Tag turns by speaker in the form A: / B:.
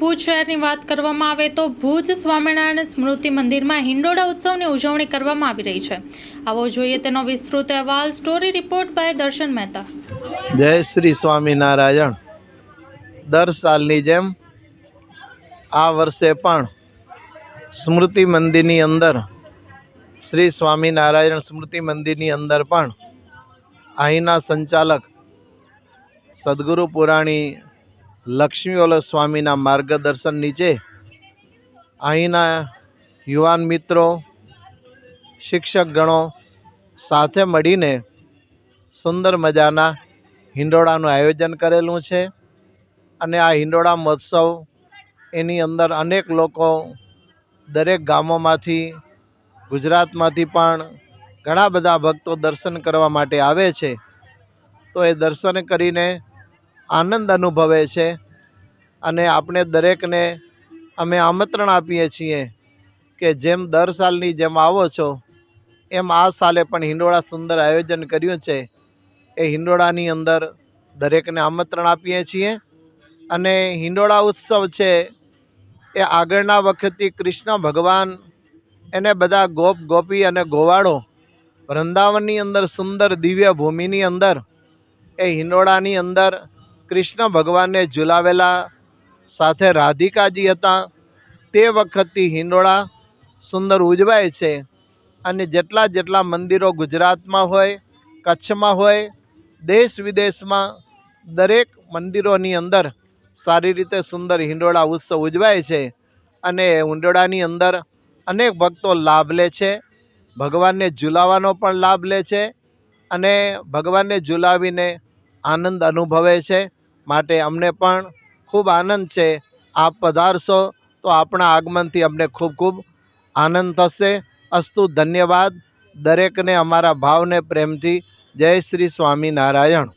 A: ભુજ શહેરની વાત કરવામાં આવે તો ભુજ સ્વામિનારાયણ સ્મૃતિ મંદિરમાં હિંડોળા ઉત્સવની ઉજવણી કરવામાં આવી રહી છે। આવો જોઈએ તેનો વિસ્તૃત અહેવાલ। સ્ટોરી રિપોર્ટ બાય દર્શન મહેતા।
B: જય શ્રી સ્વામિનારાયણ। દર સાલની જેમ આ વર્ષે પણ સ્મૃતિ મંદિરની અંદર શ્રી સ્વામિનારાયણ સ્મૃતિ મંદિરની અંદર પણ અહીંના સંચાલક સદગુરુ પુરાણી લક્ષ્મીવલ્લભ સ્વામીના માર્ગદર્શન નીચે અહીંના યુવાન મિત્રો, શિક્ષકગણો સાથે મળીને સુંદર મજાના હિંડોળાનું આયોજન કરેલું છે। અને આ હિંડોળા મહોત્સવ એની અંદર અનેક લોકો દરેક ગામોમાંથી, ગુજરાતમાંથી પણ ઘણા બધા ભક્તો દર્શન કરવા માટે આવે છે। તો એ દર્શન કરીને આનંદ અનુભવે છે। અને આપણે દરેકને અમે આમંત્રણ આપીએ છીએ કે જેમ દર સાલની જેમ આવો છો એમ આ સાલે પણ હિંડોળા સુંદર આયોજન કર્યું છે। એ હિંડોળાની અંદર દરેકને આમંત્રણ આપીએ છીએ। અને હિંડોળા ઉત્સવ છે એ આગળના વખતથી કૃષ્ણ ભગવાન એને બધા ગોપ ગોપી અને ગોવાળો વૃંદાવનની અંદર સુંદર દિવ્ય ભૂમિની અંદર એ હિંડોળાની અંદર કૃષ્ણ ભગવાનને ઝુલાવેલા સાથે રાધિકાજી હતા। તે વખતથી હિંડોળા સુંદર ઉજવાય છે। અને જેટલા મંદિરો ગુજરાતમાં હોય, કચ્છમાં હોય, દેશ વિદેશમાં દરેક મંદિરોની અંદર સારી રીતે સુંદર હિંડોળા ઉત્સવ ઉજવાય છે। અને હિંડોળાની અંદર અનેક ભક્તો લાભ લે છે, ભગવાનને ઝુલાવાનો પણ લાભ લે છે અને ભગવાનને ઝુલાવીને આનંદ અનુભવે છે। માટે અમને પણ ખૂબ આનંદ છે। આપ પધારશો તો આપણા આગમનથી અમને ખૂબ ખૂબ આનંદ થશે। અસ્તુ, ધન્યવાદ। દરેકને અમારા ભાવને પ્રેમથી જય શ્રી સ્વામિનારાયણ।